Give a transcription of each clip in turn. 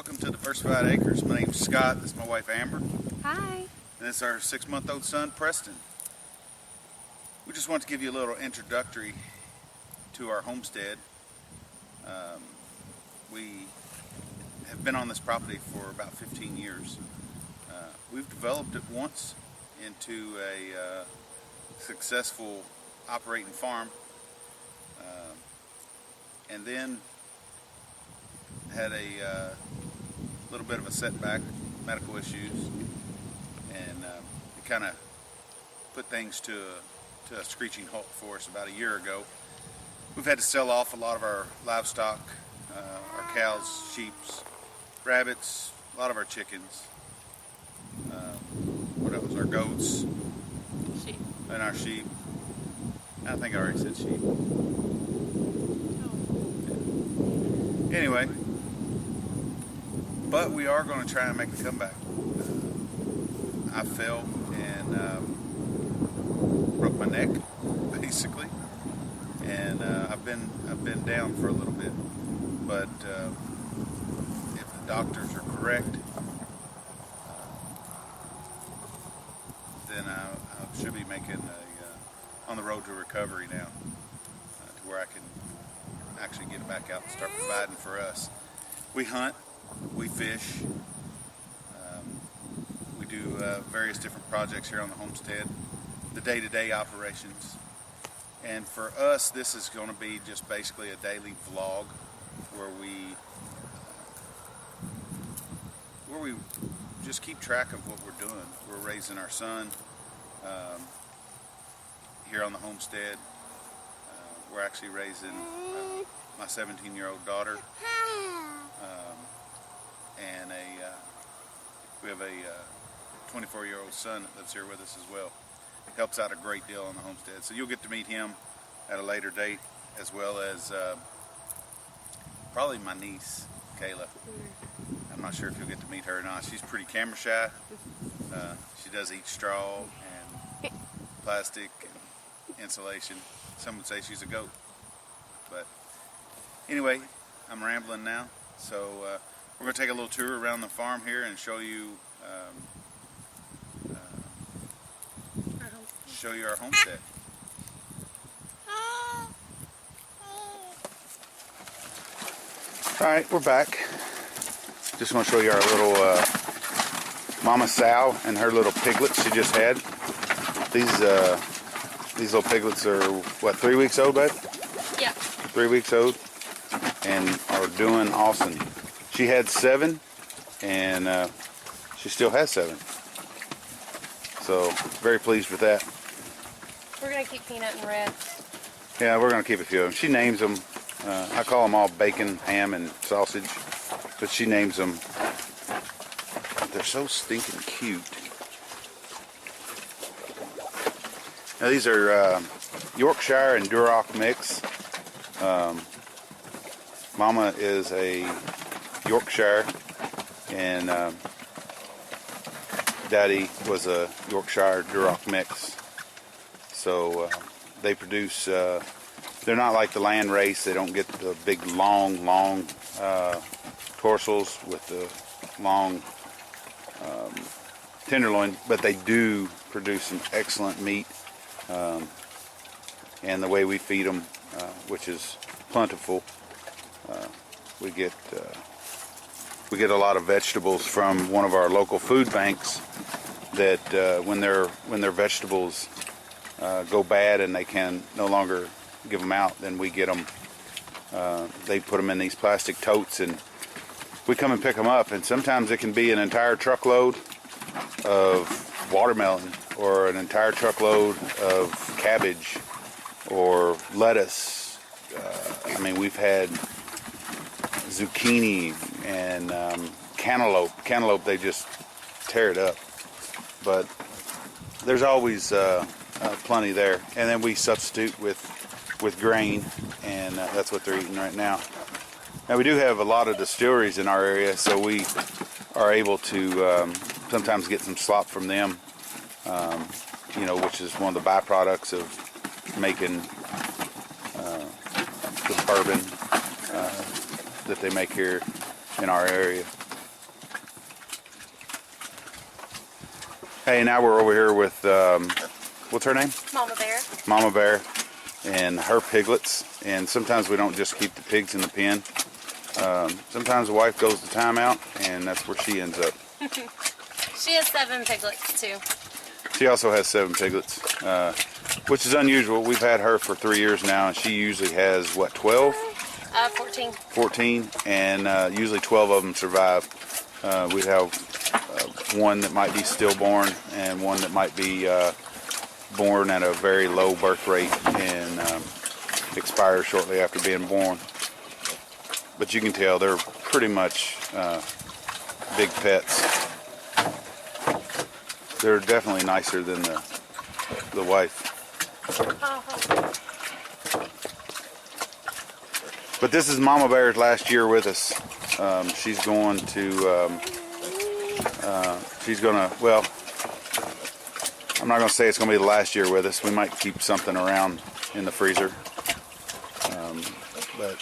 Welcome to Diversified Acres. My name's Scott. This is my wife Amber. Hi. And this is our 6-month-old son Preston. We just want to give you a little introductory to our homestead. We have been on this property for about 15 years. We've developed it once into a successful operating farm, and then had a little bit of a setback, medical issues, and it kind of put things to a screeching halt for us about a year ago. We've had to sell off a lot of our livestock, our cows, sheep, rabbits, a lot of our chickens, what else, our goats, Sheep. and our sheep. I think I already said sheep. Anyway, but we are going to try and make a comeback. I fell and broke my neck, basically, and I've been down for a little bit. But if the doctors are correct, then I should be making on the road to recovery now, to where I can actually get back out and start providing for us. We hunt, we fish, we do various different projects here on the homestead, the day-to-day operations. And for us, this is going to be just basically a daily vlog where we just keep track of what we're doing. We're raising our son here on the homestead. We're actually raising my 17-year-old daughter, and we have a 24-year-old son that lives here with us as well. He helps out a great deal on the homestead, so you'll get to meet him at a later date, as well as probably my niece, Kayla. I'm not sure if you'll get to meet her or not. She's pretty camera shy. She does eat straw and plastic and insulation. Some would say she's a goat. But anyway, I'm rambling now. So we're going to take a little tour around the farm here and show you our homestead. All right, we're back. Just want to show you our little Mama Sow and her little piglets she just had. These little piglets are, what, 3 weeks old, babe? Yeah. 3 weeks old, and are doing awesome. She had 7, and she still has 7. So, very pleased with that. We're going to keep Peanut and Red. Yeah, we're going to keep a few of them. She names them. I call them all bacon, ham, and sausage, but she names them. They're so stinking cute. Now these are Yorkshire and Duroc mix. Mama is a Yorkshire, and Daddy was a Yorkshire Duroc mix. So they produce, they're not like the land race. They don't get the big long torsals with the long tenderloin, but they do produce some excellent meat. And the way we feed them, which is plentiful, we get a lot of vegetables from one of our local food banks. That when their vegetables go bad and they can no longer give them out, then we get them. They put them in these plastic totes, and we come and pick them up. And sometimes it can be an entire truckload of watermelon, or an entire truckload of cabbage, or lettuce. I mean, we've had zucchini and cantaloupe. Cantaloupe, they just tear it up. But there's always plenty there. And then we substitute with grain, and that's what they're eating right now. Now, we do have a lot of distilleries in our area, so we are able to sometimes get some slop from them, which is one of the byproducts of making the bourbon that they make here in our area. Hey, now we're over here with, what's her name? Mama Bear. Mama Bear and her piglets. And sometimes we don't just keep the pigs in the pen. Sometimes the wife goes to timeout, and that's where she ends up. She has 7 piglets too. She also has 7 piglets, which is unusual. We've had her for 3 years now, and she usually has, what, 12? 14. 14, and usually 12 of them survive. We have one that might be stillborn and one that might be born at a very low birth rate and expire shortly after being born. But you can tell they're pretty much big pets. They're definitely nicer than the wife. But this is Mama Bear's last year with us. She's going to, well, I'm not going to say it's going to be the last year with us. We might keep something around in the freezer. But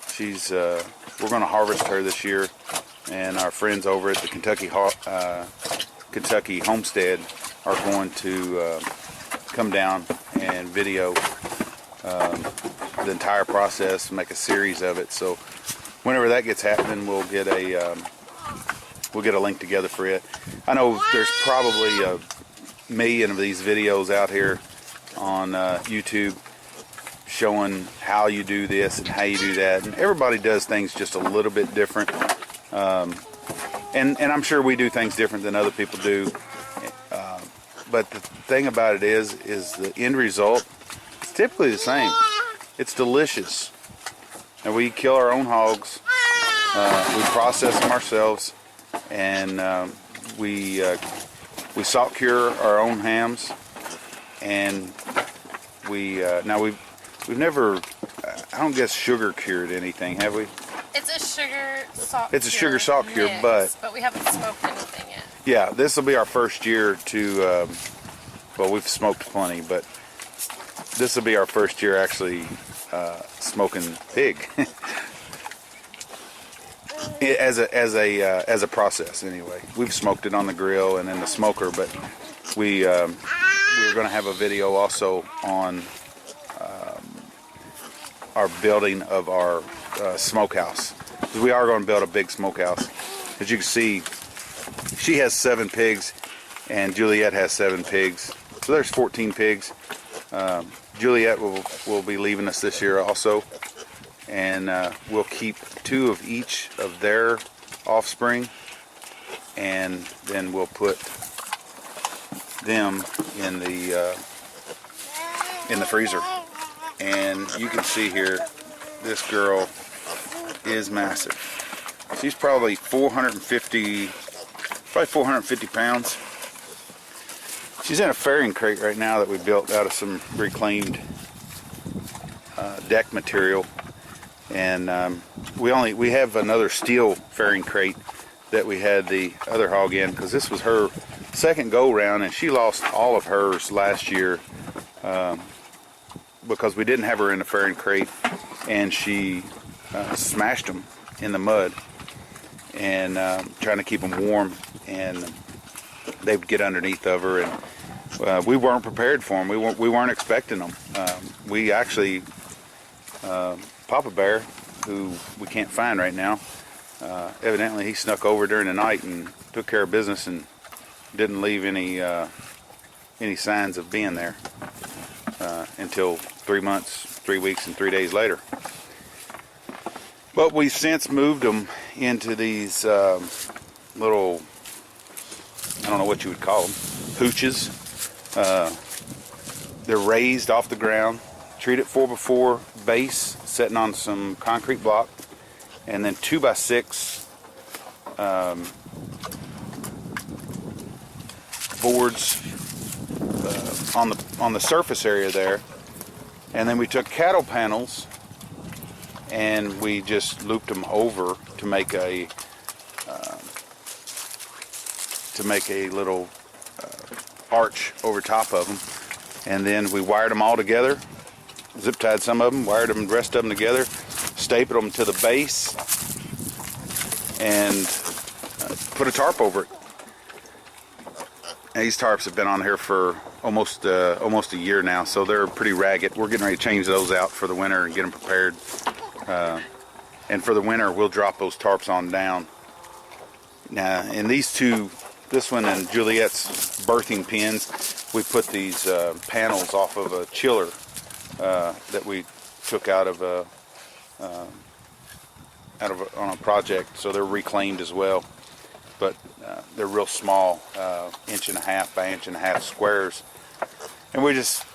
she's, we're going to harvest her this year. And our friends over at the Kentucky Homestead are going to come down and video the entire process, make a series of it. So whenever that gets happening, we'll get a link together for it. I know there's probably a million of these videos out here on YouTube showing how you do this and how you do that, and everybody does things just a little bit different. And I'm sure we do things different than other people do. But the thing about it is the end result is typically the same. It's delicious. And we kill our own hogs. We process them ourselves, and we salt cure our own hams. And we've never, I don't guess, sugar cured anything, have we? It's a sugar salt. It's a sugar salt cure, mix, but we haven't smoked anything yet. Yeah, this will be our first year to. Well, we've smoked plenty, but this will be our first year actually smoking pig as a process. Anyway, we've smoked it on the grill and in the smoker, but we're going to have a video also on our building of our smokehouse. We are going to build a big smokehouse. As you can see, she has 7 pigs, and Juliet has 7 pigs. So there's 14 pigs. Juliet will be leaving us this year also, and we'll keep 2 of each of their offspring, and then we'll put them in the freezer. And you can see here, this girl is massive. She's probably 450 pounds. She's in a fairing crate right now that we built out of some reclaimed deck material, and we have another steel fairing crate that we had the other hog in, because this was her second go round, and she lost all of hers last year because we didn't have her in the fairing crate, and she smashed them in the mud and trying to keep them warm, and they would get underneath of her, and we weren't prepared for them. We weren't expecting them. We actually, Papa Bear, who we can't find right now, evidently he snuck over during the night and took care of business and didn't leave any signs of being there until 3 weeks and 3 days later. But we've since moved them into these little, I don't know what you would call them, hooches. They're raised off the ground, treated 4x4 base, sitting on some concrete block, and then 2x6 boards on the surface area there. And then we took cattle panels and we just looped them over to make a little arch over top of them, and then we wired them all together, zip tied some of them, wired them, the rest of them together, stapled them to the base, and put a tarp over it. And these tarps have been on here for almost a year now, so they're pretty ragged. We're getting ready to change those out for the winter and get them prepared. And for the winter, we'll drop those tarps on down. Now, in these two, this one and Juliet's birthing pens, we put these panels off of a chiller that we took out of on a project, so they're reclaimed as well. But they're real small, 1.5 by 1.5 squares, and we just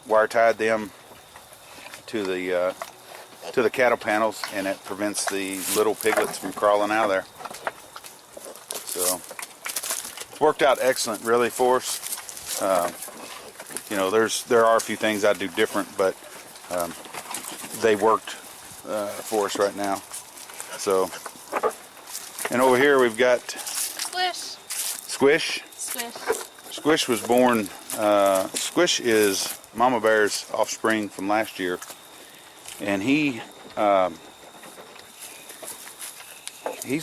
wire tied them to the cattle panels, and it prevents the little piglets from crawling out of there. So it's worked out excellent, really, for us. You know, there are a few things I do different, but they worked for us right now. So, and over here we've got Squish. Squish was born. Squish is Mama Bear's offspring from last year, and he's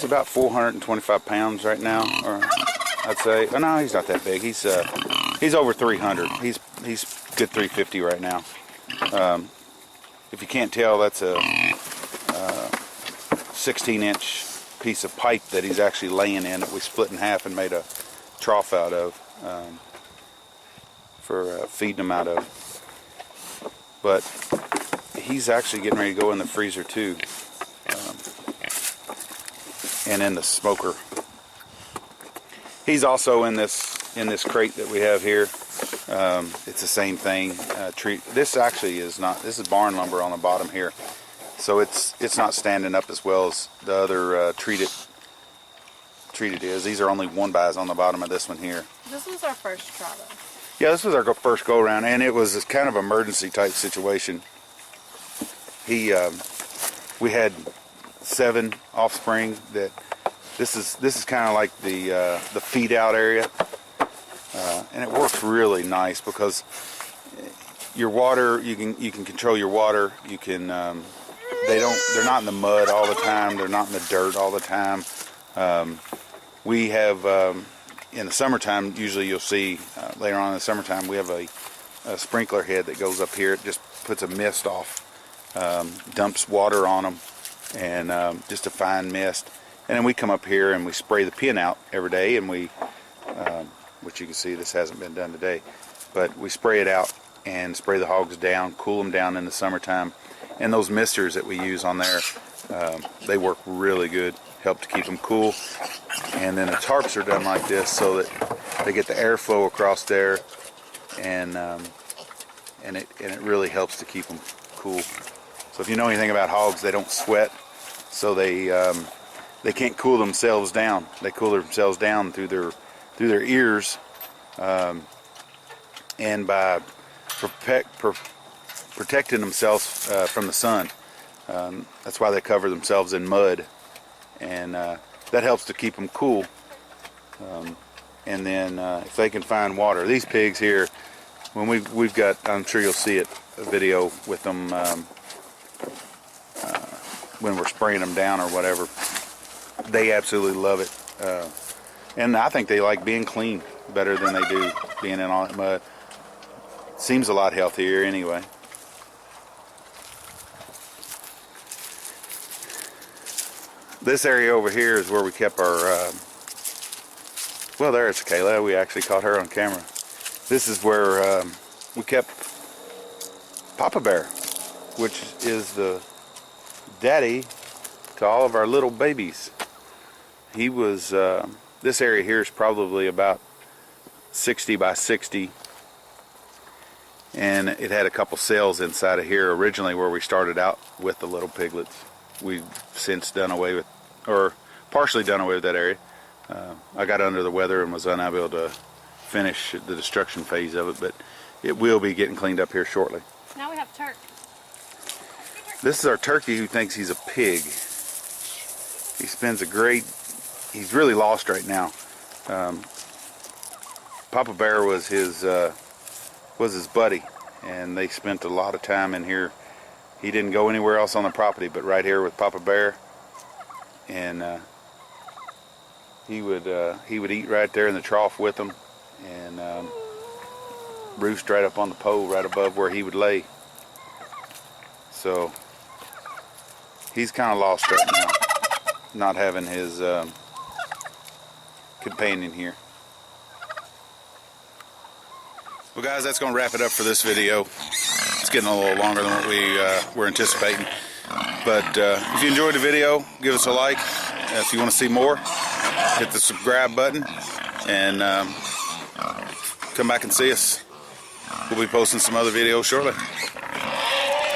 about 425 pounds right now, or I'd say. Oh no, he's not that big. He's over 300. He's good 350 right now. If you can't tell, that's a 16-inch piece of pipe that he's actually laying in that we split in half and made a trough out of for feeding him out of. But he's actually getting ready to go in the freezer too, and in the smoker. He's also in this crate that we have here. It's the same thing. This actually is not. This is barn lumber on the bottom here, so it's not standing up as well as the other treated is. These are only 1-bys on the bottom of this one here. This was our first try though. Yeah, this was our first go around, and it was kind of emergency type situation. We had 7 offspring. That this is kind of like the feed out area, and it works really nice because your water, you can control your water. You can they're not in the mud all the time. They're not in the dirt all the time. We have in the summertime, usually you'll see later on in the summertime, we have a sprinkler head that goes up here. It just puts a mist off, dumps water on them, and just a fine mist. And then we come up here and we spray the pen out every day, and we, which you can see this hasn't been done today, but we spray it out and spray the hogs down, cool them down in the summertime. And those misters that we use on there, they work really good, help to keep them cool. And then the tarps are done like this so that they get the airflow across there, and it really helps to keep them cool. So if you know anything about hogs, they don't sweat, so they can't cool themselves down. They cool themselves down through their ears, and by protecting themselves from the sun. That's why they cover themselves in mud, and that helps to keep them cool. And then if they can find water, these pigs here, when we've got, I'm sure you'll see it, a video with them when we're spraying them down or whatever. They absolutely love it, and I think they like being clean better than they do being in all that mud. Seems a lot healthier anyway. This area over here is where we kept our, well, there's Kayla. We actually caught her on camera. This is where we kept Papa Bear, which is the daddy to all of our little babies. He was, this area here is probably about 60 by 60. And it had a couple cells inside of here originally where we started out with the little piglets. We've since done away with, or partially done away with that area. I got under the weather and was unable to finish the destruction phase of it, but it will be getting cleaned up here shortly. Now we have turkey. This is our turkey who thinks he's a pig. He spends he's really lost right now. Papa Bear was his buddy, and they spent a lot of time in here. He didn't go anywhere else on the property but right here with Papa Bear, and he would eat right there in the trough with them, and roost right up on the pole right above where he would lay. So he's kind of lost right now, not having his companion here. Well guys, that's going to wrap it up for this video. It's getting a little longer than what we were anticipating. But if you enjoyed the video, give us a like. If you want to see more, hit the subscribe button and come back and see us. We'll be posting some other videos shortly.